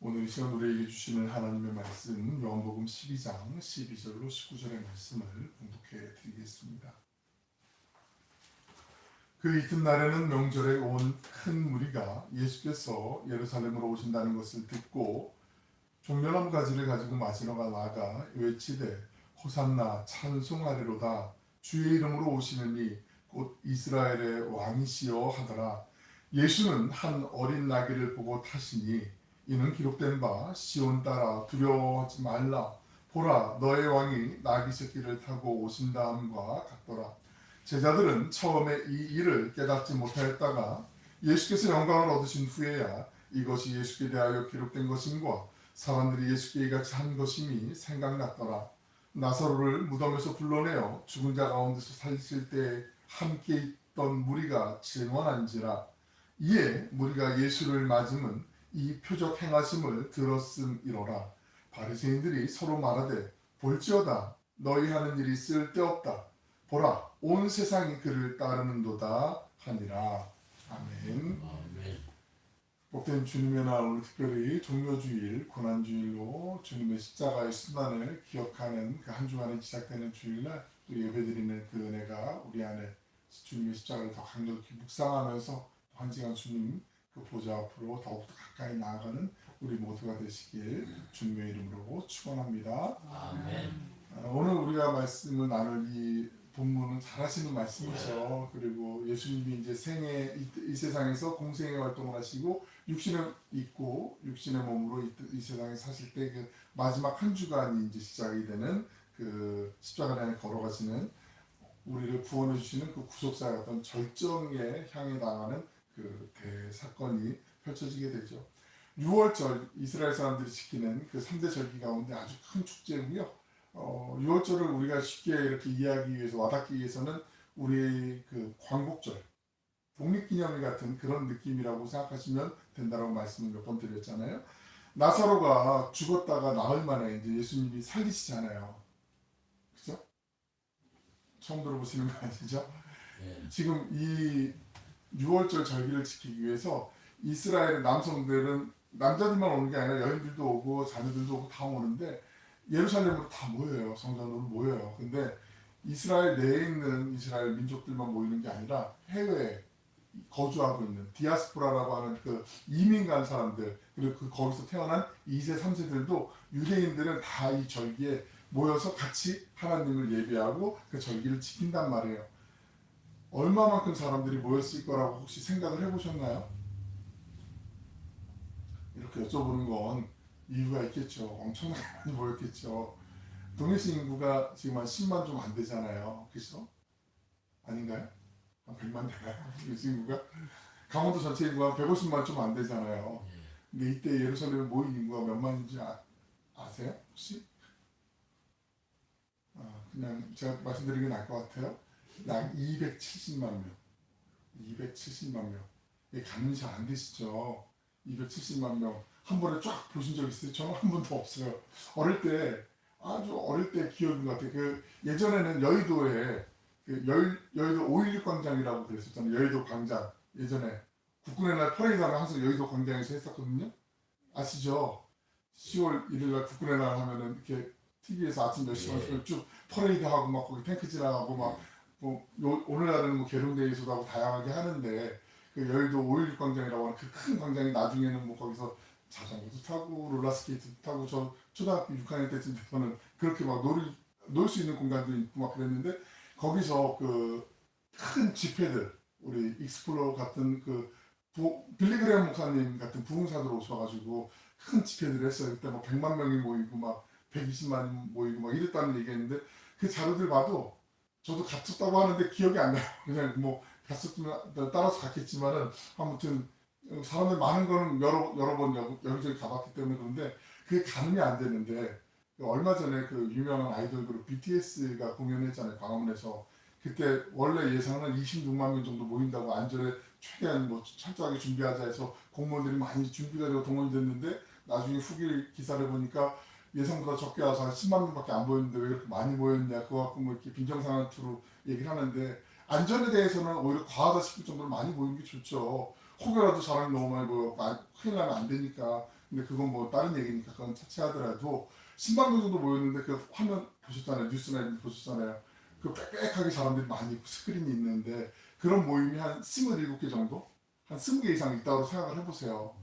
오늘 이 시간 우리에게 주시는 하나님의 말씀 요한복음 12장 12절로 19절의 말씀을 봉독해 드리겠습니다. 그 이튿날에는 명절에 온 큰 무리가 예수께서 예루살렘으로 오신다는 것을 듣고 종려나무 가지를 가지고 맞으러 나가 외치되 호산나 찬송하리로다 주의 이름으로 오시는 이 곧 이스라엘의 왕이시여 하더라. 예수는 한 어린 나귀를 보고 타시니 이는 기록된 바 시온 딸아 두려워하지 말라 보라 너의 왕이 나귀 새끼를 타고 오신다 함과 같더라. 제자들은 처음에 이 일을 깨닫지 못하였다가 예수께서 영광을 얻으신 후에야 이것이 예수께 대하여 기록된 것임과 사람들이 예수께 이같이 한 것임이 생각났더라. 나사로를 무덤에서 불러내어 죽은 자 가운데서 살리실 때 함께 있던 무리가 증언한지라. 이에 무리가 예수를 맞음은 이 표적 행하심을 들었음이로라. 바리새인들이 서로 말하되 볼지어다 너희 하는 일이 쓸데없다. 보라 온 세상이 그를 따르는도다 하니라. 아멘. 복된 주님의 날 오늘 특별히 종료주일, 고난주일로 주님의 십자가의 순환을 기억하는 그 한 주간이 시작되는 주일날 또 예배드리는 그 은혜가 우리 안에 주님의 십자가를 더 강력히 묵상하면서 한 시간 주님 그 보좌 앞으로 더욱더 가까이 나아가는 우리 모두가 되시길 주님의 이름으로 축원합니다. 아멘. 오늘 우리가 말씀을 나눌 이 본문은 잘하시는 말씀이죠. 그리고 예수님이 이제 생애 이 세상에서 공생의 활동을 하시고 육신에 있고 육신의 몸으로 이 세상에 사실 때 그 마지막 한 주간이 이제 시작이 되는 그 십자가를 걸어가시는 우리를 구원해 주시는 그 구속사의 어떤 절정에 향해 나가는 그 대사건이 펼쳐지게 되죠. 6월절 이스라엘 사람들이 지키는 그 3대 절기 가운데 아주 큰 축제고요. 6월절을 우리가 쉽게 이렇게 이해하기 위해서 와닿기 위해서는 우리의 그 광복절, 독립기념일 같은 그런 느낌이라고 생각하시면 된다고 말씀을 몇 번 드렸잖아요. 나사로가 죽었다가 나흘 만에 이제 예수님이 살리시잖아요. 그죠? 처음 들어보시는 거 아니죠? 네. 지금 이 6월절 절기를 지키기 위해서 이스라엘의 남성들은 남자들만 오는 게 아니라 여인들도 오고 자녀들도 오고 다 오는데 예루살렘으로 다 모여요. 성전으로 모여요. 근데 이스라엘 내에 있는 이스라엘 민족들만 모이는 게 아니라 해외에 거주하고 있는 디아스포라라고 하는 그 이민 간 사람들 그리고 그 거기서 태어난 2세 3세들도 유대인들은 다 이 절기에 모여서 같이 하나님을 예배하고 그 절기를 지킨단 말이에요. 얼마만큼 사람들이 모였을 거라고 혹시 생각을 해보셨나요? 이렇게 여쭤보는 건 이유가 있겠죠. 엄청나게 많이 모였겠죠. 동해시 인구가 지금 한 10만 좀 안 되잖아요. 그죠? 아닌가요? 한 100만 되나요? 동해시 인구가? 강원도 전체 인구가 150만 좀 안 되잖아요. 근데 이때 예루살렘에 모인 인구가 몇 만인지 아세요? 혹시? 그냥 제가 말씀드리는 게 나을 것 같아요. 약 270만 명. 270만 명. 이게 가늠이 잘 안 되시죠? 270만 명. 한 번에 쫙 보신 적 있어요? 저는 한 번도 없어요. 어릴 때, 아주 어릴 때 기억인 것 같아요. 그 예전에는 여의도에, 여의도 5.16 광장이라고 그랬었잖아요. 여의도 광장. 예전에. 국군의 날 퍼레이드 하면 항상 여의도 광장에서 했었거든요. 아시죠? 10월 1일 날 국군의 날 하면은 이렇게 TV에서 아침 몇 시간 쭉 퍼레이드 하고 막 거기 탱크 지나가고 막 오늘날은 뭐 계룡대회에서도 하고 다양하게 하는데 그 여의도 5.16 광장이라고 하는 그 큰 광장이 나중에는 뭐 거기서 자전거도 타고 롤러스케이트도 타고 저 초등학교 6학년 때쯤 돼서는 그렇게 막 놀 수 있는 공간도 있고 막 그랬는데 거기서 그 큰 집회들 우리 익스플로러 같은 그 빌리그레엄 목사님 같은 부흥사들 오셔가지고 큰 집회들을 했어요. 그때 뭐 100만 명이 모이고 막 120만 모이고 막 이랬다는 얘기했는데 그 자료들 봐도 저도 갔었다고 하는데 기억이 안 나요. 그냥 뭐 갔었으면 따라서 갔겠지만은 아무튼 사람들 많은 거는 여러 번 여기저기 가봤기 때문에 그런데 그게 가늠이 안 되는데 얼마 전에 그 유명한 아이돌 그룹 BTS가 공연했잖아요. 광화문에서. 그때 원래 예상은 26만 명 정도 모인다고 안전에 최대한 뭐 철저하게 준비하자 해서 공무원들이 많이 준비가 되고 동원이 됐는데 나중에 후기 기사를 보니까 예상보다 적게 와서 한 10만 명밖에 안 보였는데 왜 이렇게 많이 모였냐 그거 갖고 뭐 이렇게 빈정상한투로 얘기를 하는데 안전에 대해서는 오히려 과하다 싶을 정도로 많이 모이는 게 좋죠. 혹여라도 사람이 너무 많이 모여 큰일 나면 안 되니까 근데 그건 뭐 다른 얘기니까 그건 차치하더라도 10만 명 정도 모였는데 그 화면 보셨잖아요. 뉴스나 보셨잖아요. 그 빽빽하게 사람들이 많이 있고 스크린이 있는데 그런 모임이 한 27개 정도? 한 20개 이상 있다고 생각을 해보세요.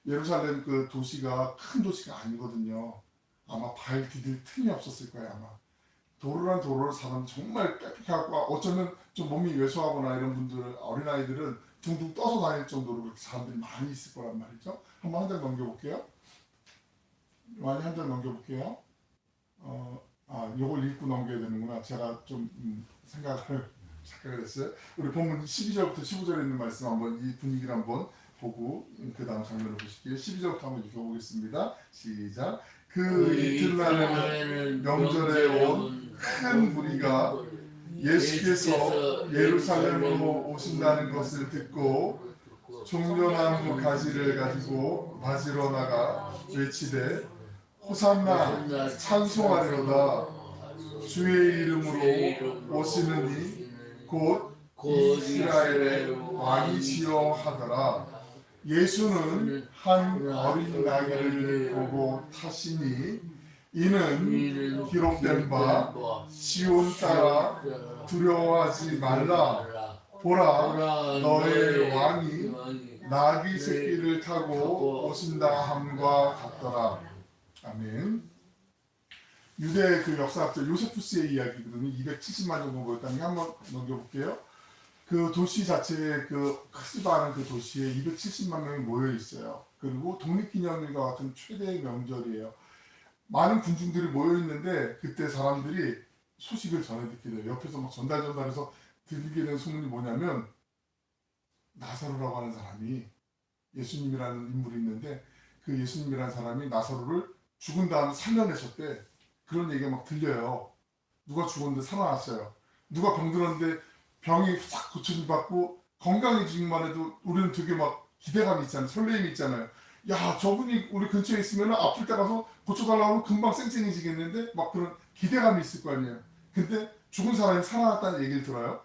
예루살렘 그 도시가 큰 도시가 아니거든요. 아마 발 디딜 틈이 없었을 거예요, 아마. 도로란 도로를 사람 정말 빽빽하고 어쩌면 좀 몸이 왜소하거나 이런 분들 어린아이들은 둥둥 떠서 다닐 정도로 그렇게 사람들이 많이 있을 거란 말이죠. 한번 한 장 넘겨볼게요. 많이 한 장 넘겨볼게요. 요걸 읽고 넘겨야 되는구나. 제가 좀 착각을 했어요. 우리 본문 12절부터 15절에 있는 말씀 한번 이 분위기를 한번 보고 그 다음 장면을 보실게요. 12절부터 한번 읽어보겠습니다. 시작. 그 이튿날에는 명절에 온 큰 무리가 예수께서 예루살렘으로 오신다는 것을 듣고 종려나무 가지를 가지고 맞으러 나가 외치되 호산나 찬송하리로다 주의 이름으로 오시느니 곧 이스라엘의 왕이시여 하더라. 예수는 한 어린 나귀를 보고 타시니 이는 기록된 바 시온 딸아 두려워하지 말라 보라 너의 왕이 나귀 새끼를 타고 오신다 함과 같더라. 아멘. 유대 그 역사학자 요세푸스의 이야기거든요. 270만 정도 모였다는 게 한번 넘겨볼게요. 그 도시 자체에 그 크지도 않은 그 도시에 270만 명이 모여 있어요. 그리고 독립기념일과 같은 최대의 명절이에요. 많은 군중들이 모여 있는데 그때 사람들이 소식을 전해 듣게 돼요. 옆에서 막 전달해서 들리게 된 소문이 뭐냐면 나사로라고 하는 사람이 예수님이라는 인물이 있는데 그 예수님이라는 사람이 나사로를 죽은 다음에 살려내셨대. 그런 얘기가 막 들려요. 누가 죽었는데 살아났어요. 누가 병들었는데 병이 싹 고쳐짐 받고 건강해지기만 해도 우리는 되게 막 기대감이 있잖아요. 설레임이 있잖아요. 야, 저분이 우리 근처에 있으면 아플 때 가서 고쳐달라고 하면 금방 쌩쌩해지겠는데 막 그런 기대감이 있을 거 아니에요. 근데 죽은 사람이 살아났다는 얘기를 들어요.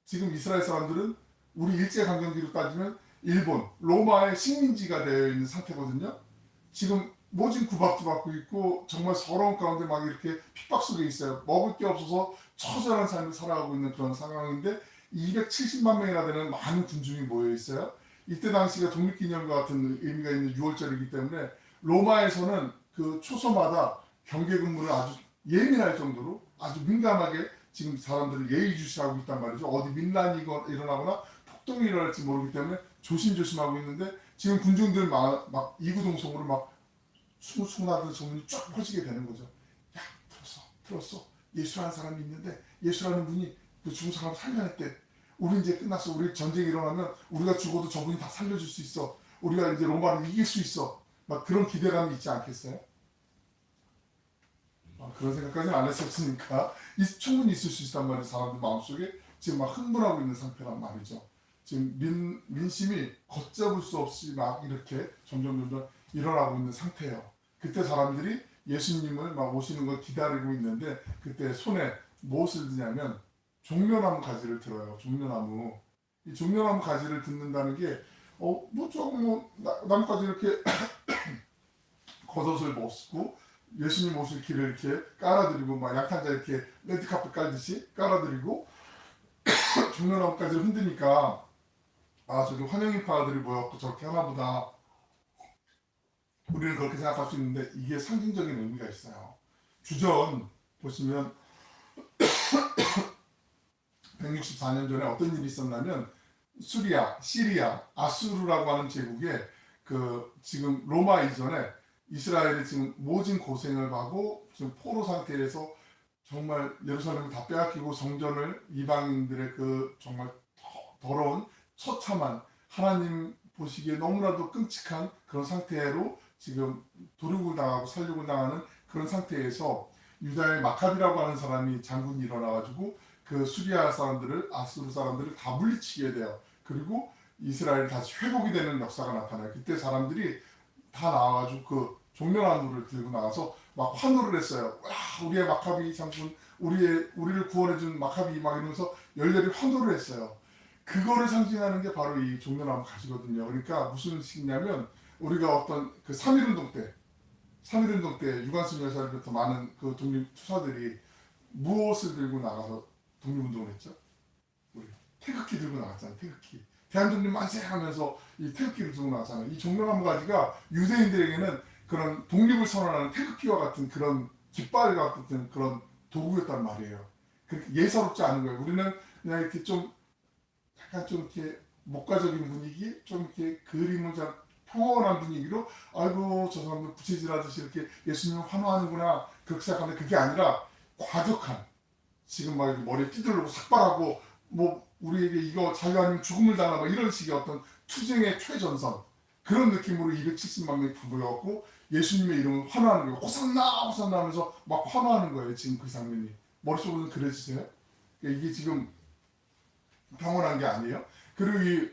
지금 이스라엘 사람들은 우리 일제강점기로 따지면 일본, 로마의 식민지가 되어 있는 상태거든요. 지금 모진 구박도 받고 있고 정말 서러운 가운데 막 이렇게 핍박 속에 있어요. 먹을 게 없어서 처절한 삶을 살아가고 있는 그런 상황인데 270만 명이나 되는 많은 군중이 모여 있어요. 이때 당시가 독립기념과 같은 의미가 있는 6월절이기 때문에 로마에서는 그 초소마다 경계 근무를 아주 예민할 정도로 아주 민감하게 지금 사람들을 예의주시하고 있단 말이죠. 어디 민란이 일어나거나 폭동이 일어날지 모르기 때문에 조심조심하고 있는데 지금 군중들 막 이구동성으로 막 수문수문하던 소문이 쫙 퍼지게 되는 거죠. 야, 들었어. 예수라는 사람이 있는데 예수라는 분이 그 죽은 사람 살려냈대. 우리 이제 끝났어. 우리 전쟁이 일어나면 우리가 죽어도 저분이 다 살려줄 수 있어. 우리가 이제 로마를 이길 수 있어. 막 그런 기대감이 있지 않겠어요? 그런 생각까지는 안 했었으니까 충분히 있을 수 있단 말이에요. 사람들 마음속에 지금 막 흥분하고 있는 상태란 말이죠. 지금 민심이 걷잡을 수 없이 막 이렇게 점점 일어나고 있는 상태예요. 그때 사람들이 예수님을 막 오시는 걸 기다리고 있는데 그때 손에 무엇을 드냐면 종려나무 가지를 들어요. 종려나무. 이 종려나무 가지를 듣는다는 게 나뭇가지 이렇게 겉옷을 벗고 예수님 오실 길을 이렇게 깔아드리고 막 양탄자 이렇게 레드카펫 깔듯이 깔아드리고 종려나무까지를 흔드니까 저기 환영인파들이 모였고 저렇게 하나보다 우리는 그렇게 생각할 수 있는데 이게 상징적인 의미가 있어요. 주전 보시면 164년 전에 어떤 일이 있었냐면 시리아, 아수르라고 하는 제국에 그 지금 로마 이전에 이스라엘이 지금 모진 고생을 하고 지금 포로 상태에서 정말 예루살렘을 다 빼앗기고 성전을 이방인들의 그 정말 더러운 처참한 하나님 보시기에 너무나도 끔찍한 그런 상태로 지금 도륙을 당하고 살육을 당하는 그런 상태에서 유다의 마카비라고 하는 사람이 장군이 일어나가지고 그 수리아 사람들을 아수르 사람들을 다 물리치게 돼요. 그리고 이스라엘이 다시 회복이 되는 역사가 나타나요. 그때 사람들이 다 나와가지고 그 종려나무를 들고 나가서 막 환호를 했어요. 와, 우리의 마카비 장군, 우리를 구원해준 마카비 막 이러면서 열렬히 환호를 했어요. 그거를 상징하는 게 바로 이 종려나무 가지거든요. 그러니까 무슨 뜻이냐면 우리가 어떤 그 3.1운동 때, 3.1운동 때 유관순 여사부터 많은 그 독립 투사들이 무엇을 들고 나가서 독립운동을 했죠? 우리 태극기 들고 나갔잖아요. 태극기. 대한독립 만세 하면서 이 태극기를 들고 나갔잖아요. 이 종려나무가지가 유대인들에게는 그런 독립을 선언하는 태극기와 같은 그런 깃발과 같은 그런 도구였단 말이에요. 그렇게 예사롭지 않은 거예요. 우리는 그냥 이렇게 좀 약간 좀 이렇게 목가적인 분위기, 좀 이렇게 그림을 잘 평온한 분위기로 아이고 저 사람들 부채질하듯이 이렇게 예수님을 환호하는구나 그렇게 생각하는데 그게 아니라 과격한 지금 막 이렇게 머리에 띠들르고 삭발하고 뭐 우리에게 이거 자유 아니면 죽음을 당하 뭐 이런 식의 어떤 투쟁의 최전선 그런 느낌으로 270만 명이 다 모여갖고 예수님의 이름을 환호하는 거예요. 호산나 호산나 하면서 막 환호하는 거예요. 지금 그 장면이 머릿속으로 그려지세요? 그러니까 이게 지금 평온한 게 아니에요. 그리고 이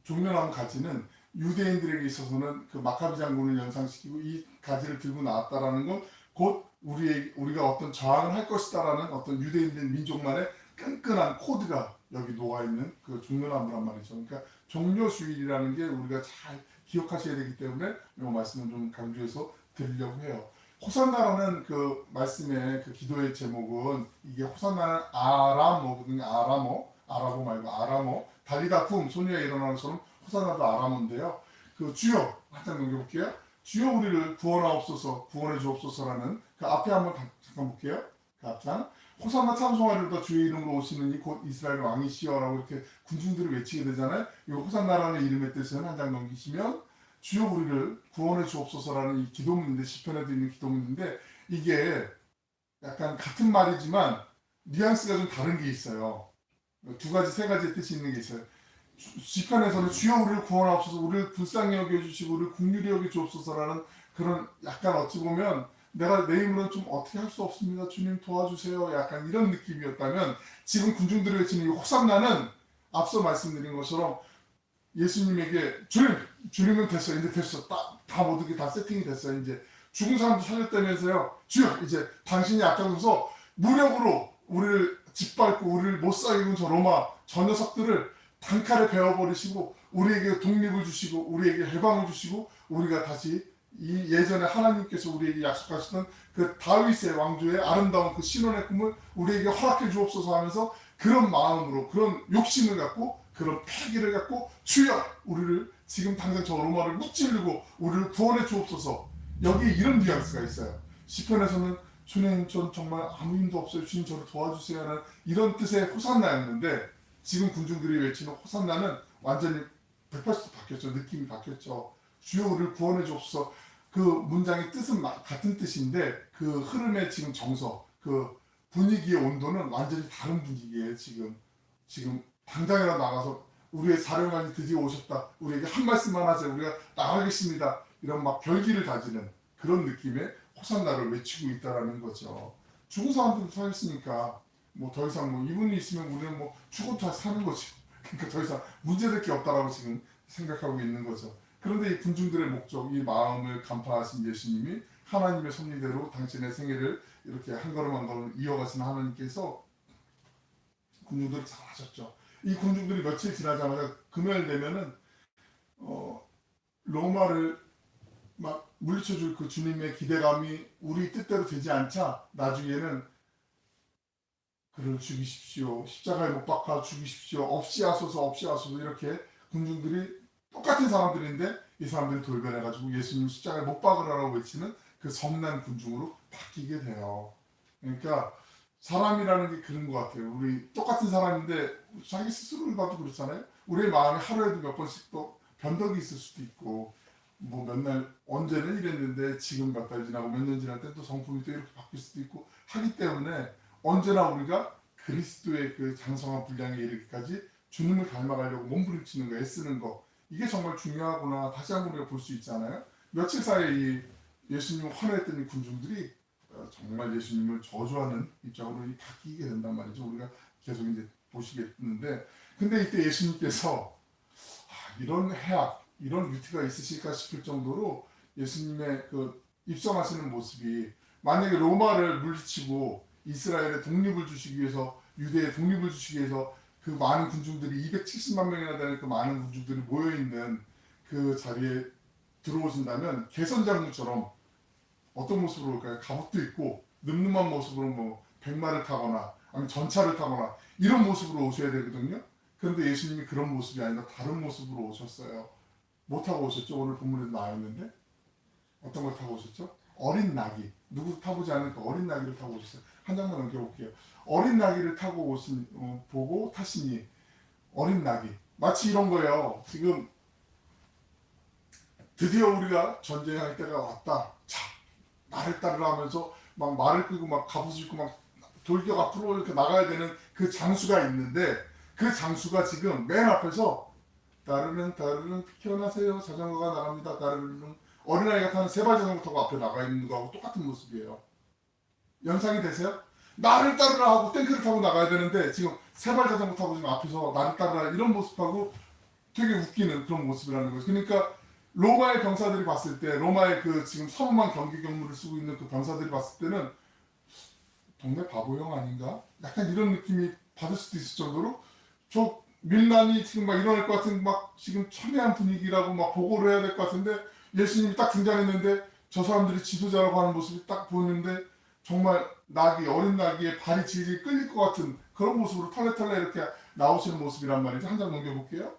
종려나무 가지는 유대인들에게 있어서는 그 마카비 장군을 연상시키고 이 가지를 들고 나왔다라는 건 곧 우리가 어떤 저항을 할 것이다라는 어떤 유대인들 민족만의 끈끈한 코드가 여기 녹아 있는 그 종려나무란 말이죠. 그러니까 종려주일이라는 게 우리가 잘 기억하셔야 되기 때문에 이 말씀을 좀 강조해서 드리려고 해요. 호산나라는 그 말씀의 그 기도의 제목은 이게 호산나는 아람어거든요. 아라모 말고 아람어. 달리다 쿰 소녀의 일어나는 처럼 호산나도 아람어인데요. 그 주여 한 장 넘겨볼게요. 주여 우리를 구원하옵소서 구원해 주옵소서라는 그 앞에 한번 잠깐 볼게요. 그 앞장 호산나 찬송하리로다 주의 이름으로 오시는 이 곧 이스라엘 왕이시여라고 이렇게 군중들이 외치게 되잖아요. 이 호산나라는 이름의 뜻은 한 장 넘기시면 주여 우리를 구원해 주옵소서라는 이 기도문인데 시편에도 있는 기도문인데 이게 약간 같은 말이지만 뉘앙스가 좀 다른 게 있어요. 두 가지 세 가지의 뜻이 있는 게 있어요. 시편에서는 주여 우리를 구원하옵소서 우리를 불쌍히 여겨주시고 우리를 긍휼히 여겨주옵소서라는 그런 약간 어찌 보면 내가 내 힘으로는 좀 어떻게 할 수 없습니다. 주님 도와주세요. 약간 이런 느낌이었다면 지금 군중들이 외치는 이 호산나는 앞서 말씀드린 것처럼 예수님에게 주님은 됐어 이제 됐어 다 모든 게 다 세팅이 됐어요. 이제 죽은 사람도 살렸다면서요. 주여 이제 당신이 앞장서서 무력으로 우리를 짓밟고 우리를 못 살게 군 저 로마 저 녀석들을 단칼에 베어버리시고 우리에게 독립을 주시고 우리에게 해방을 주시고 우리가 다시 이 예전에 하나님께서 우리에게 약속하셨던 그 다윗의 왕조의 아름다운 그 신혼의 꿈을 우리에게 허락해 주옵소서 하면서 그런 마음으로 그런 욕심을 갖고 그런 패기를 갖고 주여 우리를 지금 당장 저 로마를 무찌르고 우리를 구원해 주옵소서 여기 이런 뉘앙스가 있어요. 시편에서는 주님 전 정말 아무 힘도 없어요. 주님 저를 도와주세요 하는 이런 뜻의 호산나였는데 지금 군중들이 외치는 호산나는 완전히 180도 바뀌었죠. 느낌이 바뀌었죠. 주여 우리를 구원해 주옵소서 그 문장의 뜻은 같은 뜻인데 그 흐름의 지금 정서 그 분위기의 온도는 완전히 다른 분위기예요. 지금 당장이라도 나가서 우리의 사령관이 드디어 오셨다. 우리에게 한 말씀만 하세요. 우리가 나가겠습니다. 이런 막 결기를 다지는 그런 느낌의 호산나를 외치고 있다라는 거죠. 죽은 사람들도 살았으니까 뭐 더 이상 뭐 이분이 있으면 우리는 뭐 죽어도 사는 거죠. 그러니까 더 이상 문제될 게 없다라고 지금 생각하고 있는 거죠. 그런데 이 군중들의 목적, 이 마음을 간파하신 예수님이 하나님의 섭리대로 당신의 생애를 이렇게 한 걸음 한 걸음 이어가신 하나님께서 군중들을 잘 하셨죠. 이 군중들이 며칠 지나자마자 금요일 되면은 로마를 막 물리쳐줄 그 주님의 기대감이 우리 뜻대로 되지 않자 나중에는 그를 죽이십시오. 십자가에 못 박아 죽이십시오. 없이 하소서 이렇게 군중들이 똑같은 사람들인데 이 사람들이 돌변해가지고 예수님 십자가에 못 박으라고 외치는 그 성난 군중으로 바뀌게 돼요. 그러니까 사람이라는 게 그런 것 같아요. 우리 똑같은 사람인데 자기 스스로를 봐도 그렇잖아요. 우리의 마음에 하루에도 몇 번씩 또 변덕이 있을 수도 있고 뭐 몇 날 언제는 이랬는데 지금 몇 달 지나고 몇 년 지날 때 또 성품이 또 이렇게 바뀔 수도 있고 하기 때문에 언제나 우리가 그리스도의 그 장성한 분량에 이르기까지 주님을 닮아가려고 몸부림치는 거, 애쓰는 거 이게 정말 중요하구나 다시 한번 우리가 볼 수 있잖아요. 며칠 사이에 이 예수님을 환호했던 이 군중들이 정말 예수님을 저주하는 입장으로 바뀌게 된단 말이죠. 우리가 계속 이제 보시겠는데 근데 이때 예수님께서 이런 해악, 이런 위트가 있으실까 싶을 정도로 예수님의 그 입성하시는 모습이 만약에 로마를 물리치고 이스라엘의 독립을 주시기 위해서 유대의 독립을 주시기 위해서 그 많은 군중들이 270만 명이나 되는 그 많은 군중들이 모여있는 그 자리에 들어오신다면 개선장군처럼 어떤 모습으로 올까요? 갑옷도 입고 늠름한 모습으로 뭐 백마를 타거나 아니면 전차를 타거나 이런 모습으로 오셔야 되거든요. 그런데 예수님이 그런 모습이 아니라 다른 모습으로 오셨어요. 뭐 타고 오셨죠? 오늘 본문에도 나와 있는데 어떤 걸 타고 오셨죠? 어린 나귀. 누구도 타보지 않은 그 어린 나귀를 타고 오셨어요. 한 장만 넘겨볼게요. 어린 나귀를 타고 오신 보고 타시니 어린 나귀. 마치 이런 거예요. 지금 드디어 우리가 전쟁할 때가 왔다. 자, 나를 따르라 하면서 막 말을 끄고 막 갑옷을 입고 막 돌격 앞으로 이렇게 나가야 되는 그 장수가 있는데 그 장수가 지금 맨 앞에서 따르릉 따르릉 피켜나세요. 자전거가 나갑니다. 따르릉 어린아이가 타는 세발 자전거 타고 앞에 나가 있는 거하고 똑같은 모습이에요. 연상이 되세요? 나를 따르라 하고 탱크를 타고 나가야 되는데 지금 세발 자전거 타고 지금 앞에서 나를 따르라 이런 모습하고 되게 웃기는 그런 모습이라는 거죠. 그러니까 로마의 병사들이 봤을 때 로마의 그 지금 서무만 경기 경무를 쓰고 있는 그 병사들이 봤을 때는 동네 바보형 아닌가? 약간 이런 느낌이 받을 수도 있을 정도로 저 밀란이 지금 막 일어날 것 같은 막 지금 첨예한 분위기라고 막 보고를 해야 될 것 같은데 예수님이 딱 등장했는데 저 사람들이 지도자라고 하는 모습이 딱 보이는데 정말 나귀 어린 나귀에 발이 질질 끌릴 것 같은 그런 모습으로 털레털레 이렇게 나오시는 모습이란 말이죠. 한 장 넘겨볼게요.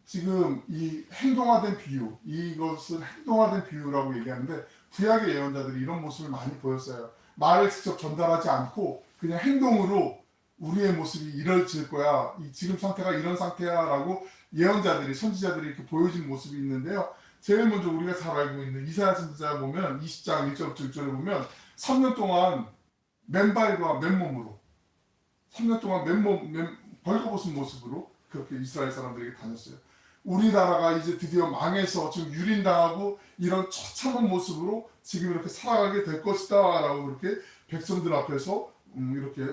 지금 이 행동화된 비유, 이것을 행동화된 비유라고 얘기하는데 구약의 예언자들이 이런 모습을 많이 보였어요. 말을 직접 전달하지 않고 그냥 행동으로 우리의 모습이 이럴질 거야. 지금 상태가 이런 상태야라고 예언자들이 선지자들이 이렇게 보여진 모습이 있는데요. 제일 먼저 우리가 잘 알고 있는 이사야 선지자 보면 20장 1절부터 6절에 보면 3년 동안 맨발과 맨몸으로 3년 동안 벌거벗은 모습으로 그렇게 이스라엘 사람들에게 다녔어요. 우리나라가 이제 드디어 망해서 지금 유린당하고 이런 처참한 모습으로 지금 이렇게 살아가게 될 것이다 라고 이렇게 백성들 앞에서 이렇게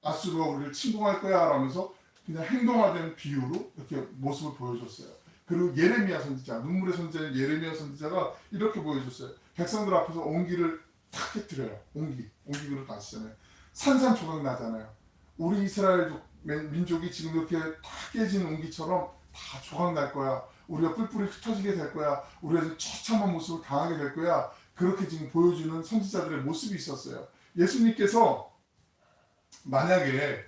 아수르가 우리를 침공할 거야 라면서 그냥 행동화된 비유로 이렇게 모습을 보여줬어요. 그리고 예레미야 선지자, 눈물의 선지자인 예레미야 선지자가 이렇게 보여줬어요. 백성들 앞에서 옹기를 탁 깨뜨려요. 옹기 그릇 아시잖아요. 산산조각 나잖아요. 우리 이스라엘 민족이 지금 이렇게 다 깨진 옹기처럼 다 조각 날 거야. 우리가 뿔뿔이 흩어지게 될 거야. 우리가 지금 처참한 모습을 당하게 될 거야. 그렇게 지금 보여주는 선지자들의 모습이 있었어요. 예수님께서 만약에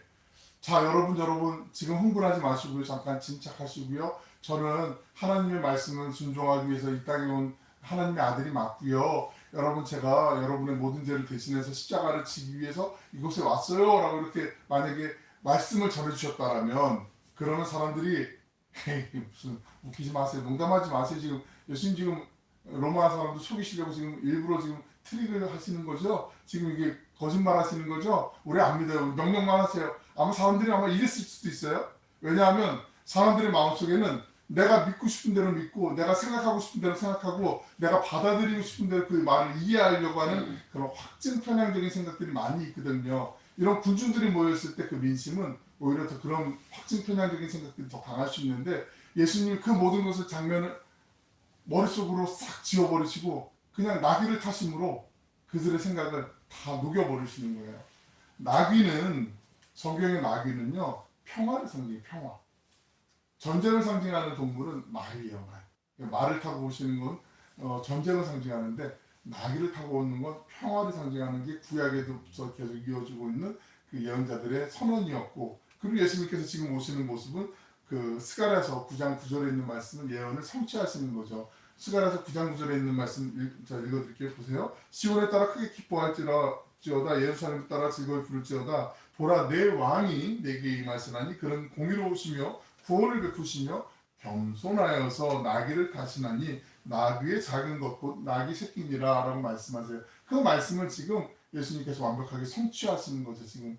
자 여러분 지금 흥분하지 마시고요. 잠깐 침착하시고요. 저는 하나님의 말씀을 순종하기 위해서 이 땅에 온 하나님의 아들이 맞고요. 여러분 제가 여러분의 모든 죄를 대신해서 십자가를 지기 위해서 이곳에 왔어요. 라고 이렇게 만약에 말씀을 전해주셨다라면 그러면 사람들이 에이, 무슨 웃기지 마세요. 농담하지 마세요. 지금 예수님 지금 로마 사람들 속이시려고 지금 일부러 지금 트릭을 하시는 거죠. 지금 이게 거짓말 하시는 거죠. 우리 안 믿어요. 명령만 하세요. 아마 사람들이 아마 이랬을 수도 있어요. 왜냐하면 사람들의 마음속에는 내가 믿고 싶은 대로 믿고 내가 생각하고 싶은 대로 생각하고 내가 받아들이고 싶은 대로 그 말을 이해하려고 하는 그런 확증 편향적인 생각들이 많이 있거든요. 이런 군중들이 모였을 때 그 민심은 오히려 더 그런 확증 편향적인 생각들이 더 강할 수 있는데 예수님이 그 모든 것을 장면을 머릿속으로 싹 지워버리시고 그냥 나귀를 타심으로 그들의 생각을 다 녹여버리시는 거예요. 나귀는 성경의 나귀는요 평화를 상징해요. 평화. 전쟁을 상징하는 동물은 말이에요. 말을 타고 오시는 건 전쟁을 상징하는데 나귀를 타고 오는 건 평화를 상징하는 게 구약에도부터 계속 이어지고 있는 그 예언자들의 선언이었고 그리고 예수님께서 지금 오시는 모습은 그 스가랴서 9장 9절에 있는 말씀은 예언을 성취하시는 거죠. 스가랴서 9장 9절에 있는 말씀 읽어드릴게요. 보세요. 시온에 따라 크게 기뻐할지어다 예루살렘에 따라 즐거이 부를지어다 보라 내 왕이 내게 임하시나니 그런 공의로우시며 구원을 베푸시며 겸손하여서 나귀를 타시나니 나귀의 작은 것 곧 나귀 새끼니라 라고 말씀하세요. 그 말씀을 지금 예수님께서 완벽하게 성취하시는 거죠. 지금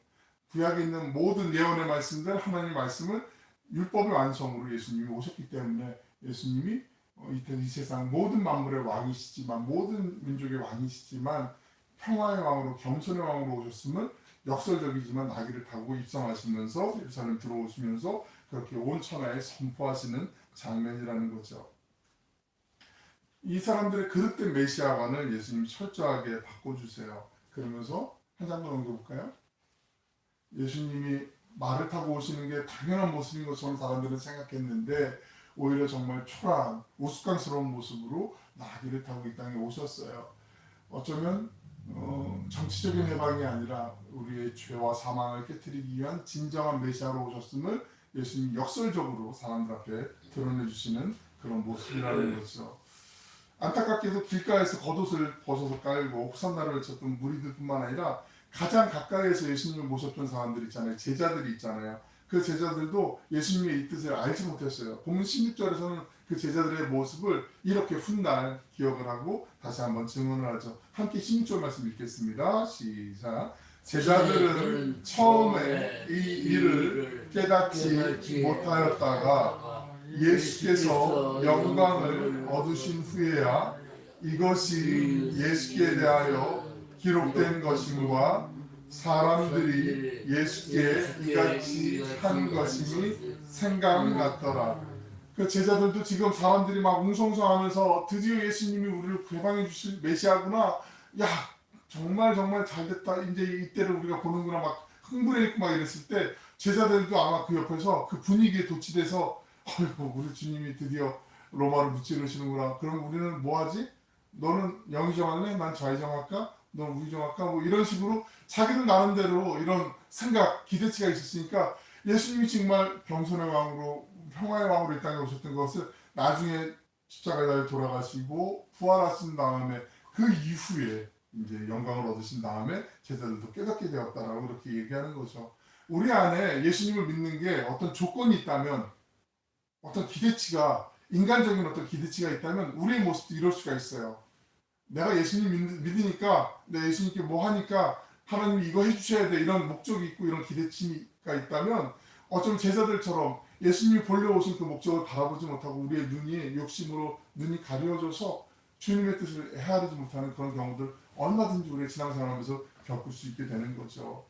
구약에 있는 모든 예언의 말씀들 하나님의 말씀을 율법의 완성으로 예수님이 오셨기 때문에 예수님이 이 세상 모든 만물의 왕이시지만 모든 민족의 왕이시지만 평화의 왕으로 겸손의 왕으로 오셨음을 역설적이지만 나귀를 타고 입성하시면서 예루살렘 들어오시면서 그렇게 온 천하에 선포하시는 장면이라는 거죠. 이 사람들의 그릇된 메시아관을 예수님이 철저하게 바꿔주세요. 그러면서 한 장만 넘겨볼까요? 예수님이 말을 타고 오시는 게 당연한 모습인 것처럼 사람들은 생각했는데 오히려 정말 초라한 우스꽝스러운 모습으로 나귀를 타고 이 땅에 오셨어요. 어쩌면 정치적인 해방이 아니라 우리의 죄와 사망을 깨뜨리기 위한 진정한 메시아로 오셨음을 예수님이 역설적으로 사람들 앞에 드러내 주시는 그런 모습이라는 거죠. 안타깝게도 길가에서 겉옷을 벗어서 깔고 호산나를 외쳤던 무리들뿐만 아니라 가장 가까이에서 예수님을 모셨던 사람들 있잖아요. 제자들이 있잖아요. 그 제자들도 예수님의 이 뜻을 알지 못했어요. 본문 16절에서는 그 제자들의 모습을 이렇게 훗날 기억을 하고 다시 한번 증언을 하죠. 함께 16절 말씀 읽겠습니다. 시작. 제자들은 처음에 이 일을 깨닫지 못하였다가 예수께서 영광을 얻으신 후에야 이것이 예수께 대하여 기록된 것임과 사람들이 예수께 이같이 한 것임이 생각났더라. 그 제자들도 지금 사람들이 막 웅성성하면서 드디어 예수님이 우리를 개방해 주실 메시아구나. 야 정말 잘됐다. 이제 이때를 우리가 보는구나. 막 흥분해 있고 막 이랬을 때 제자들도 아마 그 옆에서 그 분위기에 도취돼서 어이구 우리 주님이 드디어 로마를 무찌르시는구나. 그럼 우리는 뭐하지? 너는 영이 정할래? 난 좌이 정할까? 넌 우이 정할까? 뭐 이런 식으로 자기들 나름대로 이런 생각, 기대치가 있었으니까 예수님이 정말 겸손의 왕으로 평화의 왕으로 이 땅에 오셨던 것을 나중에 십자가에 달려 돌아가시고 부활하신 다음에 그 이후에 이제 영광을 얻으신 다음에 제자들도 깨닫게 되었다라고 그렇게 얘기하는 거죠. 우리 안에 예수님을 믿는 게 어떤 조건이 있다면 어떤 기대치가 인간적인 어떤 기대치가 있다면 우리의 모습도 이럴 수가 있어요. 내가 예수님 믿으니까 내 예수님께 뭐 하니까 하나님이 이거 해주셔야 돼 이런 목적이 있고 이런 기대치가 있다면 어쩌면 제자들처럼 예수님이 본래 오신 그 목적을 바라보지 못하고 우리의 눈이 욕심으로 눈이 가려져서 주님의 뜻을 헤아리지 못하는 그런 경우들 얼마든지 우리의 신앙생활하면서 겪을 수 있게 되는 거죠.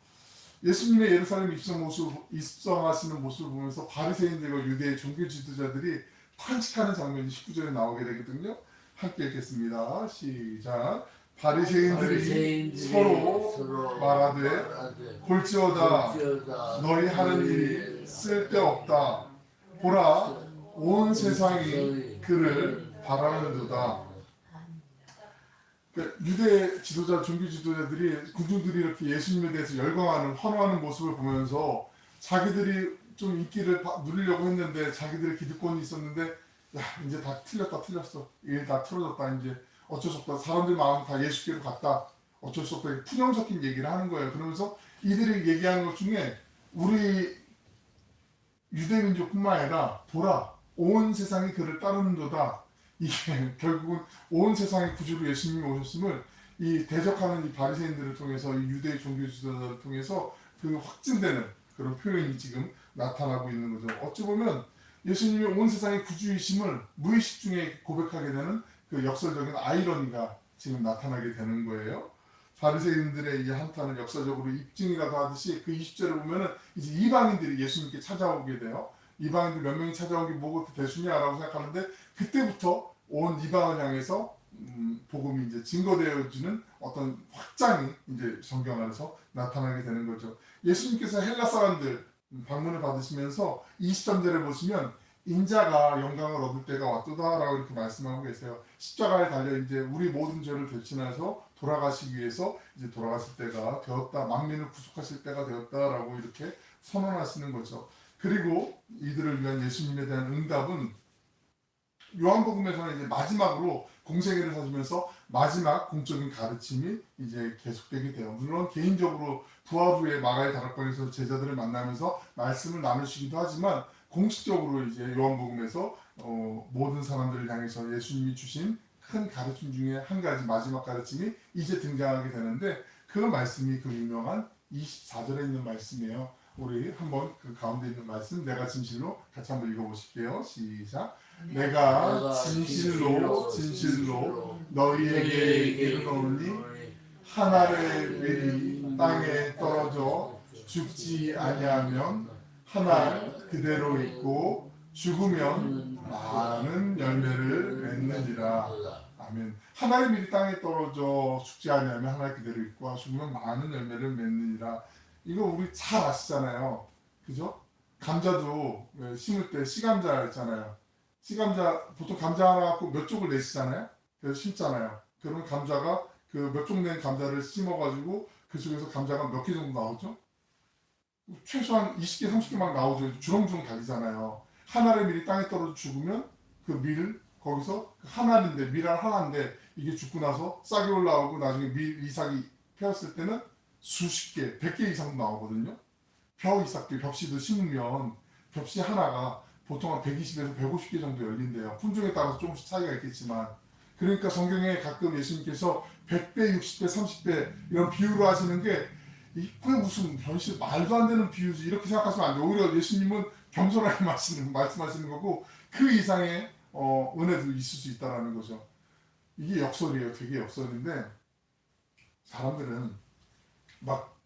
예수님의 예루살렘 입성하시는 모습을 보면서 바리새인들과 유대의 종교 지도자들이 탄식하는 장면이 19절에 나오게 되거든요. 함께 읽겠습니다. 시작. 바리새인들이 서로 말하되 볼지어다 너희 하는 일이 쓸데없다. 보라 온 세상이 그를 바라는도다. 유대 지도자, 종교 지도자들이 군중들이 이렇게 예수님에 대해서 열광하는, 환호하는 모습을 보면서 자기들이 좀 인기를 누리려고 했는데 자기들의 기득권이 있었는데 야 이제 다 틀렸어. 일 다 틀어졌다. 이제 어쩔 수 없다. 사람들 마음 다 예수께로 갔다. 어쩔 수 없다. 푸념 섞인 얘기를 하는 거예요. 그러면서 이들이 얘기하는 것 중에 우리 유대민족뿐만 아니라 보라 온 세상이 그를 따르는도다. 이게 결국은 온 세상의 구주로 예수님이 오셨음을 이 대적하는 이 바리새인들을 통해서 이 유대의 종교 지도자들을 통해서 그 확증되는 그런 표현이 지금 나타나고 있는 거죠. 어찌 보면 예수님이 온 세상의 구주이심을 무의식 중에 고백하게 되는 그 역설적인 아이러니가 지금 나타나게 되는 거예요. 바리새인들의 이 한탄을 역사적으로 입증이라도 하듯이 그 20절에 보면은 이제 이방인들이 예수님께 찾아오게 돼요. 이방인들 몇 명이 찾아온 게 뭐가 대수냐라고 생각하는데 그때부터 온 이방을 향해서 복음이 이제 증거되어지는 어떤 확장이 이제 성경 안에서 나타나게 되는 거죠. 예수님께서 헬라 사람들 방문을 받으시면서 23절에 보시면 인자가 영광을 얻을 때가 왔도다라고 이렇게 말씀하고 계세요. 십자가에 달려 이제 우리 모든 죄를 대신해서 돌아가시기 위해서 이제 돌아가실 때가 되었다. 만민을 구속하실 때가 되었다라고 이렇게 선언하시는 거죠. 그리고 이들을 위한 예수님에 대한 응답은 요한복음에서는 이제 마지막으로 공생애를 사주면서 마지막 공적인 가르침이 이제 계속되게 돼요. 물론 개인적으로 부활 후에 마가의 다락방에서 제자들을 만나면서 말씀을 나누시기도 하지만 공식적으로 이제 요한복음에서 모든 사람들을 향해서 예수님이 주신 큰 가르침 중에 한 가지 마지막 가르침이 이제 등장하게 되는데 그 말씀이 그 유명한 24절에 있는 말씀이에요. 우리 한번 그 가운데 있는 말씀 내가 진실로 같이 한번 읽어보실게요. 시작. 내가 진실로 너희에게 이르노니 한 알의 밀이 땅에 떨어져 죽지 아니하면 한 알 그대로 있고 죽으면 많은 열매를 맺느니라. 아멘. 한 알의 밀이 땅에 떨어져 죽지 아니하면 한 알 그대로 있고 죽으면 많은 열매를 맺느니라. 이거 우리 잘 아시잖아요. 그죠? 감자도 심을 때 씨감자 있잖아요. 씨감자 보통 감자 하나 갖고 몇 쪽을 내시잖아요. 그래서 심잖아요. 그러면 감자가 그 몇 쪽 낸 감자를 심어가지고 그 속에서 감자가 몇 개 정도 나오죠? 최소한 20개, 30개 막 나오죠. 주렁주렁 달리잖아요. 한 알의 밀이 땅에 떨어져 죽으면 그 밀, 거기서 한 알인데, 밀알 하나인데, 이게 죽고 나서 싹이 올라오고 나중에 밀 이삭이 펴었을 때는 수십 개, 100개 이상 나오거든요. 벼 이삭도 벽씨도 심으면 벽씨 하나가 보통 한 120에서 150개 정도 열린대요. 품종에 따라서 조금씩 차이가 있겠지만. 그러니까 성경에 가끔 예수님께서 100배, 60배, 30배 이런 비유를 하시는 게 그게 무슨 현실 말도 안 되는 비유지 이렇게 생각하시면 안 돼요. 오히려 예수님은 겸손하게 말씀하시는 거고 그 이상의 은혜도 있을 수 있다는 거죠. 이게 역설이에요. 되게 역설인데 사람들은 막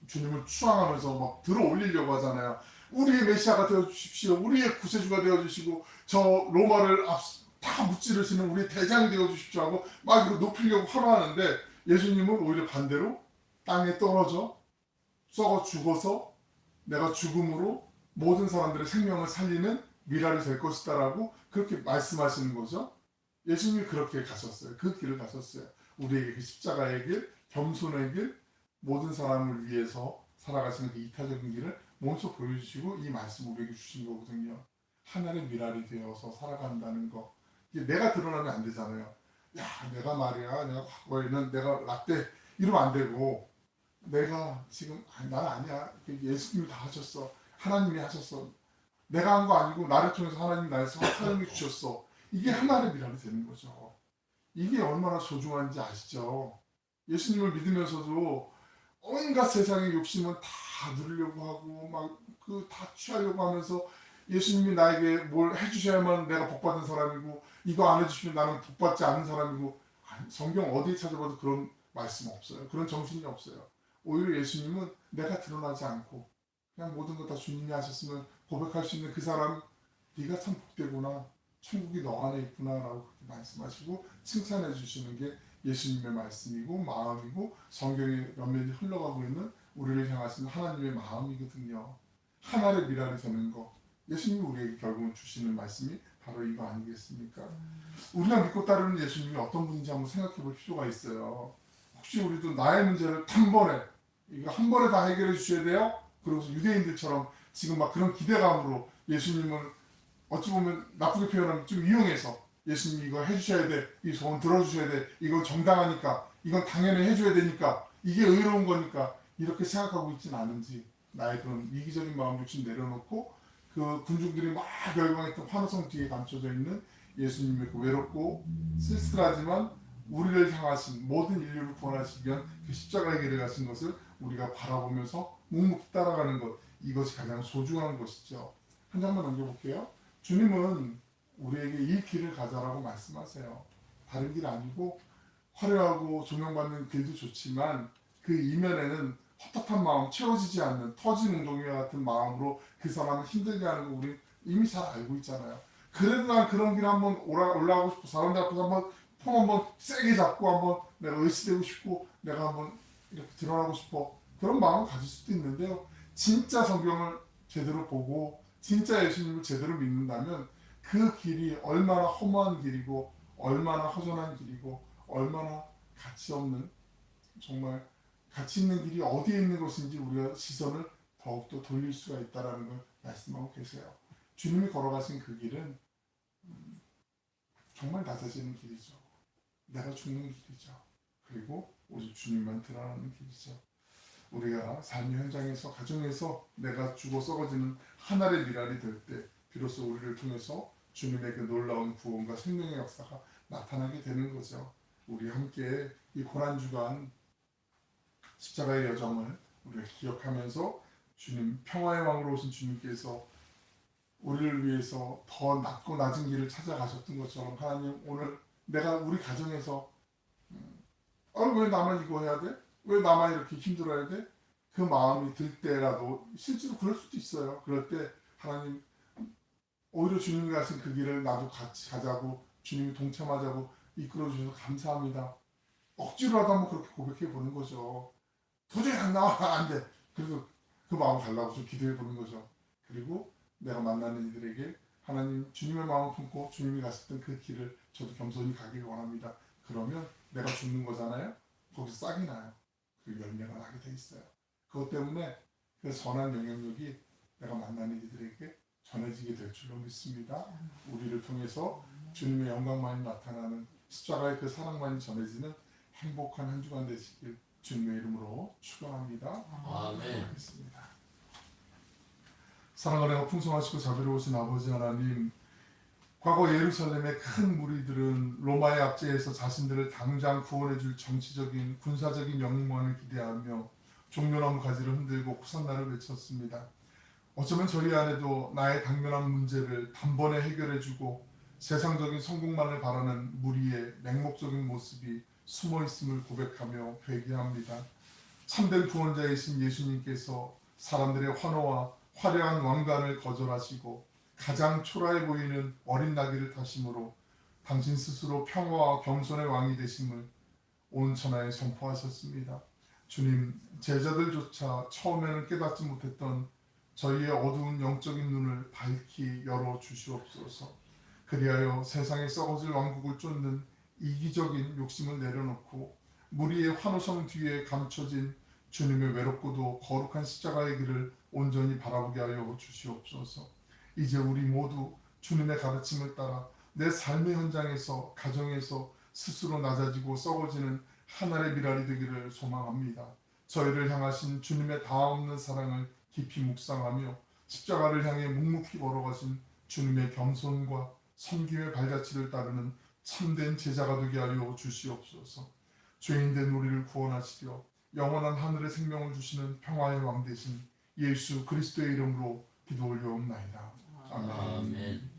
주님을 추앙하면서 막 들어 올리려고 하잖아요. 우리의 메시아가 되어 주십시오. 우리의 구세주가 되어 주시고 저 로마를 다 무찌르시는 우리의 대장이 되어 주십시오 하고 막 이거 높이려고 환호하는데 예수님은 오히려 반대로 땅에 떨어져 썩어 죽어서 내가 죽음으로 모든 사람들의 생명을 살리는 미랄이 될 것이다라고 그렇게 말씀하시는 거죠. 예수님이 그렇게 가셨어요. 그 길을 가셨어요. 우리에게 그 십자가의 길, 겸손의 길, 모든 사람을 위해서 살아가시는 그 이타적인 길을 몸소 보여주시고 이 말씀 우리에게 주신 거거든요. 하늘의 미랄이 되어서 살아간다는 거. 이게 내가 드러나면 안 되잖아요. 야, 내가 말이야, 내가 과거에는 내가 라떼 이러면 안 되고 내가 지금 난 아니야. 예수님이 다 하셨어. 하나님이 하셨어. 내가 한 거 아니고 나를 통해서 하나님이 나에서 사용해 주셨어. 이게 하나의 미랄이 되는 거죠. 이게 얼마나 소중한지 아시죠? 예수님을 믿으면서도 온갖 세상의 욕심은 다 누리려고 하고 막 그 다 취하려고 하면서 예수님이 나에게 뭘 해주셔야만 내가 복받은 사람이고 이거 안 해주시면 나는 복받지 않는 사람이고 성경 어디에 찾아봐도 그런 말씀 없어요. 그런 정신이 없어요. 오히려 예수님은 내가 드러나지 않고 그냥 모든 것 다 주님이 하셨으면 고백할 수 있는 그 사람 네가 참 복되구나. 천국이 너 안에 있구나라고 그렇게 말씀하시고 칭찬해 주시는 게 예수님의 말씀이고 마음이고 성경에 몇몇이 흘러가고 있는 우리를 향하시는 하나님의 마음이거든요. 하나의 미랄이 되는 거. 예수님이 우리에게 결국은 주시는 말씀이 바로 이거 아니겠습니까? 우리가 믿고 따르는 예수님이 어떤 분인지 한번 생각해 볼 필요가 있어요. 혹시 우리도 나의 문제를 단번에 이거 한 번에 다 해결해 주셔야 돼요? 그러고서 유대인들처럼 지금 막 그런 기대감으로 예수님을 어찌 보면 나쁘게 표현하면 좀 이용해서 예수님 이거 해주셔야 돼, 이 소원 들어주셔야 돼, 이건 정당하니까, 이건 당연히 해줘야 되니까, 이게 의로운 거니까 이렇게 생각하고 있진 않은지 나의 그런 이기적인 마음을 좀 내려놓고 그 군중들이 막 열광했던 환호성 뒤에 감춰져 있는 예수님의 그 외롭고 쓸쓸하지만 우리를 향하신 모든 인류를 구원하시기 위한 그 십자가의 길을 가신 것을 우리가 바라보면서 묵묵히 따라가는 것 이것이 가장 소중한 것이죠. 한 장만 넘겨볼게요. 주님은 우리에게 이 길을 가자라고 말씀하세요. 다른 길 아니고 화려하고 조명받는 길도 좋지만 그 이면에는 헛헛한 마음, 채워지지 않는 터진 웅덩이와 같은 마음으로 그 사람을 힘들게 하는 거 우리 이미 잘 알고 있잖아요. 그래도 난 그런 길 한번 올라가고 싶고 사람들 앞에서 한번 폼 한번 세게 잡고 한번 내가 의시되고 싶고 내가 한번 이렇게 드러나고 싶어. 그런 마음을 가질 수도 있는데요. 진짜 성경을 제대로 보고 진짜 예수님을 제대로 믿는다면 그 길이 얼마나 허무한 길이고 얼마나 허전한 길이고 얼마나 가치 없는 정말 가치 있는 길이 어디에 있는 것인지 우리가 시선을 더욱더 돌릴 수가 있다는 걸 말씀하고 계세요. 주님이 걸어가신 그 길은 정말 낮아지는 길이죠. 내가 죽는 길이죠. 그리고 오직 주님만 드러나는 길이죠. 우리가 삶의 현장에서 가정에서 내가 죽어 썩어지는 하늘의 미랄이 될 때 비로소 우리를 통해서 주님의 그 놀라운 구원과 생명의 역사가 나타나게 되는 거죠. 우리 함께 이 고난주간 십자가의 여정을 우리가 기억하면서 주님 평화의 왕으로 오신 주님께서 우리를 위해서 더 낮고 낮은 길을 찾아가셨던 것처럼 하나님 오늘 내가 우리 가정에서 왜 나만 이거 해야 돼? 왜 나만 이렇게 힘들어야 돼? 그 마음이 들 때라도 실제로 그럴 수도 있어요. 그럴 때 하나님 오히려 주님이 가신 그 길을 나도 같이 가자고 주님이 동참하자고 이끌어 주셔서 감사합니다. 억지로라도 한번 그렇게 고백해 보는 거죠. 도저히 안 나와 안 돼. 그래서 그 마음 달라고 좀 기도해 보는 거죠. 그리고 내가 만나는 이들에게 하나님 주님의 마음을 품고 주님이 가셨던 그 길을 저도 겸손히 가기를 원합니다. 그러면 내가 죽는 거잖아요. 거기서 싹이 나요. 그 열매가 나게 돼 있어요. 그것 때문에 그 선한 영향력이 내가 만나는 이들에게 전해지게 될 줄로 믿습니다. 우리를 통해서 주님의 영광만이 나타나는 십자가의 그 사랑만이 전해지는 행복한 한 주간 되시길 주님의 이름으로 축원합니다. 아멘. 하겠습니다. 사랑을 내가 풍성하시고 자비로우신 아버지 하나님, 과거 예루살렘의 큰 무리들은 로마의 압제에서 자신들을 당장 구원해줄 정치적인 군사적인 영웅만을 기대하며 종려나무 가지를 흔들고 호산나를 외쳤습니다. 어쩌면 저희 안에도 나의 당면한 문제를 단번에 해결해주고 세상적인 성공만을 바라는 무리의 맹목적인 모습이 숨어있음을 고백하며 회개합니다. 참된 구원자이신 예수님께서 사람들의 환호와 화려한 왕관을 거절하시고 가장 초라해 보이는 어린 나귀를 타심으로 당신 스스로 평화와 겸손의 왕이 되심을 온 천하에 선포하셨습니다. 주님, 제자들조차 처음에는 깨닫지 못했던 저희의 어두운 영적인 눈을 밝히 열어 주시옵소서. 그리하여 세상에 썩어질 왕국을 쫓는 이기적인 욕심을 내려놓고 무리의 환호성 뒤에 감춰진 주님의 외롭고도 거룩한 십자가의 길을 온전히 바라보게 하여 주시옵소서. 이제 우리 모두 주님의 가르침을 따라 내 삶의 현장에서 가정에서 스스로 낮아지고 썩어지는 하늘의 미랄이 되기를 소망합니다. 저희를 향하신 주님의 다없는 사랑을 깊이 묵상하며 십자가를 향해 묵묵히 걸어가신 주님의 겸손과 섬김의 발자취를 따르는 참된 제자가 되게 하여 주시옵소서. 죄인된 우리를 구원하시려 영원한 하늘의 생명을 주시는 평화의 왕 되신 예수 그리스도의 이름으로 기도 올려옵나이다. 아멘. 아멘.